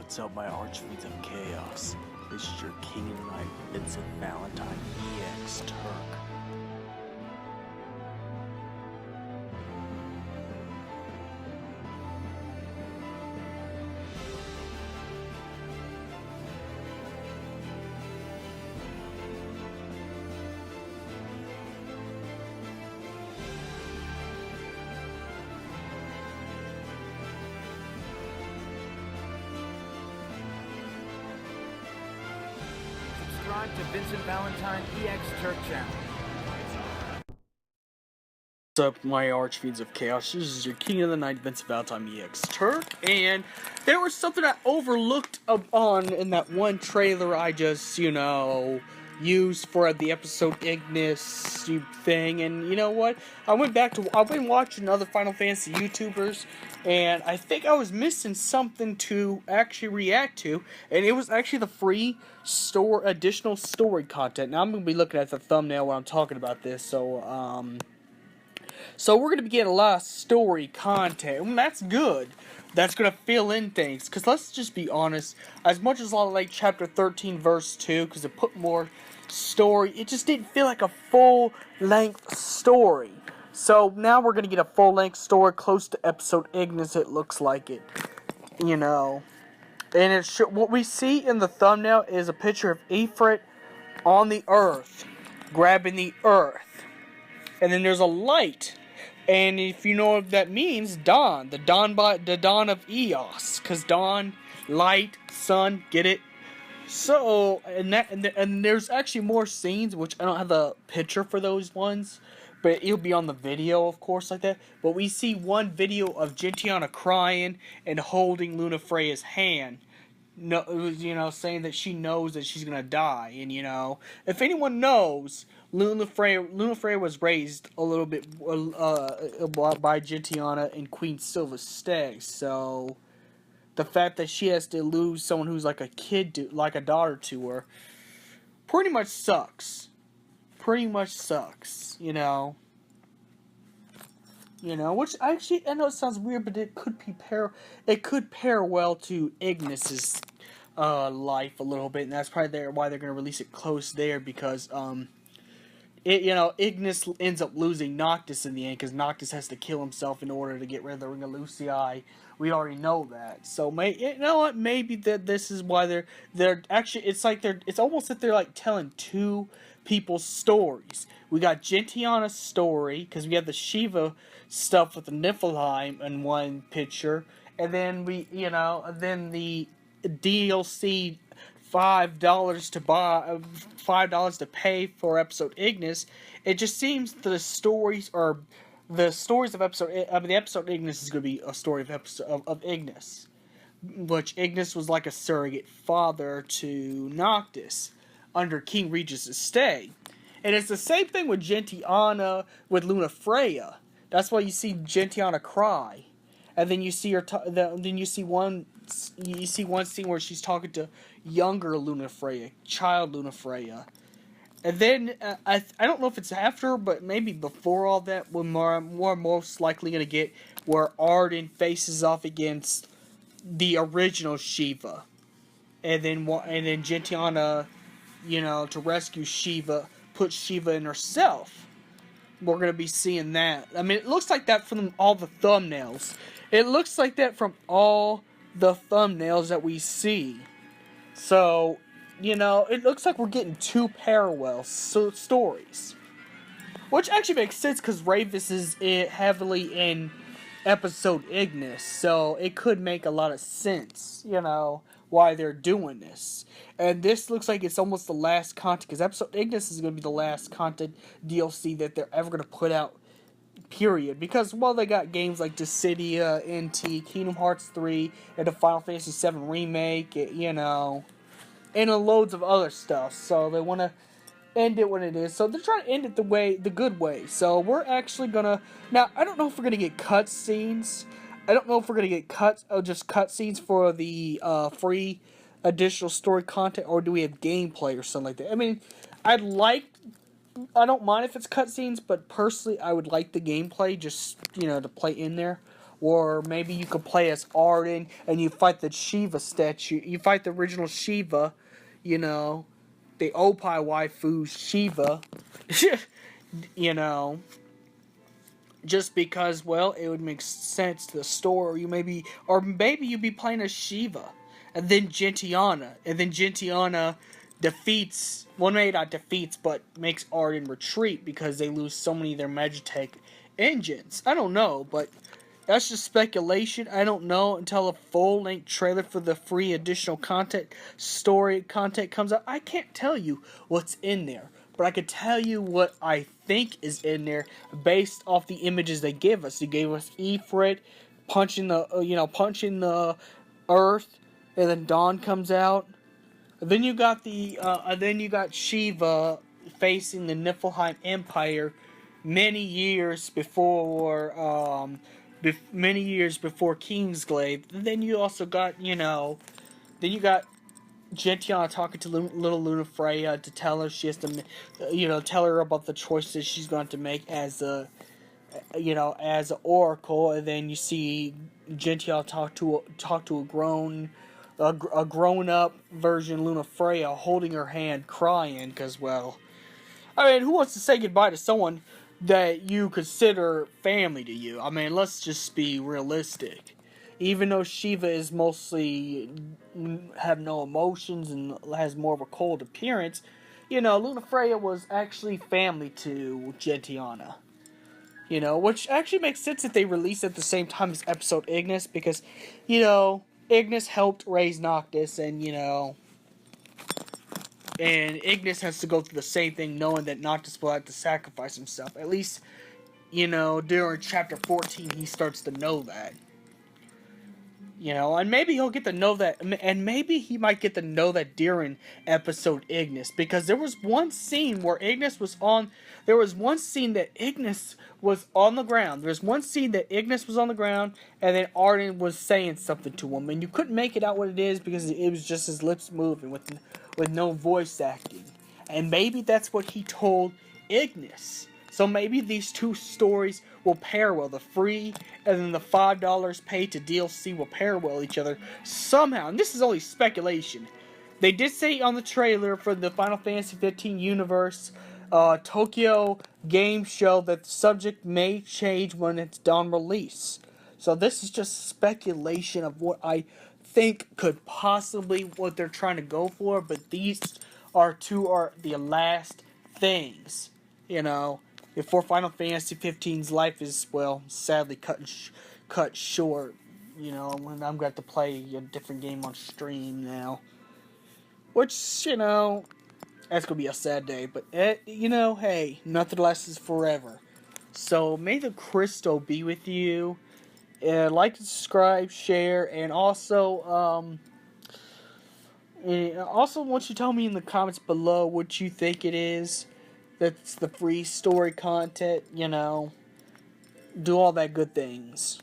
What's up, my archfiends of chaos? This is your king of the night, Vincent Valentine, EX Turk. Subscribe to Vincent Valentine EX Turk channel. What's up, my archfiends of chaos? This is your king of the night, Vincent Valentine, EX Turk, and there was something I overlooked on in that one trailer I just, used for the episode Ignis thing, and you know what? I've been watching other Final Fantasy YouTubers, and I think I was missing something to actually react to, and it was actually the free additional story content. Now I'm going to be looking at the thumbnail when I'm talking about this, so we're going to be getting a lot of story content, and that's good. That's going to fill in things, because let's just be honest, as much as I like Chapter 13, Verse 2, because it put more story, it just didn't feel like a full-length story. So now we're going to get a full-length story close to Episode Ignis, it looks like it, And what we see in the thumbnail is a picture of Ifrit on the Earth, grabbing the Earth. And then there's a light. And if you know what that means, dawn. The dawn of Eos. Because dawn, light, sun, get it? So, and there's actually more scenes, which I don't have the picture for those ones. But it'll be on the video, of course, like that. But we see one video of Gentiana crying and holding Lunafreya's hand. No, saying that she knows that she's gonna die. And, if anyone knows, Lunafreya was raised a little bit by Gentiana and Queen Sylva's stay. So the fact that she has to lose someone who's like a kid, like a daughter to her, pretty much sucks. Which actually, I know it sounds weird, but it could pair well to Ignis's life a little bit, and that's probably why they're going to release it close there, because Ignis ends up losing Noctis in the end, because Noctis has to kill himself in order to get rid of the Ring of Lucii. We already know that. So, maybe that this is why they're actually, it's almost like they're like telling two people's stories. We got Gentiana's story, because we have the Shiva stuff with the Niflheim in one picture, and then then the DLC $5 to buy, $5 to pay for Episode Ignis. It just seems the stories of the episode Ignis is going to be a story of Ignis, which Ignis was like a surrogate father to Noctis under King Regis' stay. And it's the same thing with Gentiana with Lunafreya. That's why you see Gentiana cry, and then you see her. Then you see one scene where she's talking to younger Lunafreya, child Lunafreya, and then I don't know if it's after, but maybe before all that, we're most likely gonna get where Arden faces off against the original Shiva, and then Gentiana, to rescue Shiva, put Shiva in herself. We're going to be seeing that. I mean, it looks like that from all the thumbnails. It looks like that from all the thumbnails that we see. So, it looks like we're getting two parallel stories. Which actually makes sense, because Ravus is heavily in Episode Ignis. So, it could make a lot of sense, why they're doing this. And this looks like it's almost the last content, because Episode Ignis is going to be the last content DLC that they're ever going to put out, period. Because, they got games like Dissidia, NT, Kingdom Hearts 3, and the Final Fantasy VII Remake, and loads of other stuff. So they want to end it when it is. So they're trying to end it the good way. So we're actually going to... Now, I don't know if we're going to get cutscenes. I don't know if we're going to get just cutscenes for the free additional story content, or do we have gameplay or something like that. I mean, I don't mind if it's cutscenes, but personally I would like the gameplay just, to play in there. or maybe you could play as Arden and you fight the Shiva statue. You fight the original Shiva, you know, the Opie waifu Shiva, you know, just because, well, it would make sense to the story. Or maybe you'd be playing as Shiva, and then Gentiana defeats, well, maybe not defeats, but makes Arden retreat because they lose so many of their Magitech engines. I don't know, but that's just speculation. I don't know until a full-length trailer for the free additional story content comes out. I can't tell you what's in there, but I could tell you what I think is in there based off the images they give us. They gave us Ifrit punching the earth, and then Dawn comes out. And then you got Shiva facing the Niflheim Empire many years before Kingsglaive. And then you also got Gentiana talking to little Lunafreya to tell her she has to, tell her about the choices she's going to make as an oracle. And then you see Gentiana talk to a grown up version Lunafreya holding her hand, crying because, well, I mean, who wants to say goodbye to someone that you consider family to you? I mean, let's just be realistic. Even though Shiva is mostly have no emotions and has more of a cold appearance, Lunafreya was actually family to Gentiana. Which actually makes sense that they released at the same time as episode Ignis, because, Ignis helped raise Noctis, and Ignis has to go through the same thing, knowing that Noctis will have to sacrifice himself. At least, during chapter 14, he starts to know that. And maybe he'll get to know that, and maybe he might get to know that during episode Ignis, because there was one scene where Ignis was on the ground. There's one scene that Ignis was on the ground, and then Arden was saying something to him, and you couldn't make it out what it is because it was just his lips moving with no voice acting. And maybe that's what he told Ignis. So maybe these two stories will pair well. The free and then the $5 paid to DLC will pair well each other somehow. And this is only speculation. They did say on the trailer for the Final Fantasy 15 universe Tokyo Game Show that the subject may change when it's done release. So this is just speculation of what I think could possibly what they're trying to go for. But these are the last things, before Final Fantasy 15's life is, well, sadly cut short. When I'm going to have to play a different game on stream now. Which, that's going to be a sad day. But, hey, nothing lasts forever. So, may the crystal be with you. Like, subscribe, share, and also, once you tell me in the comments below what you think it is. That's the free story content, do all that good things.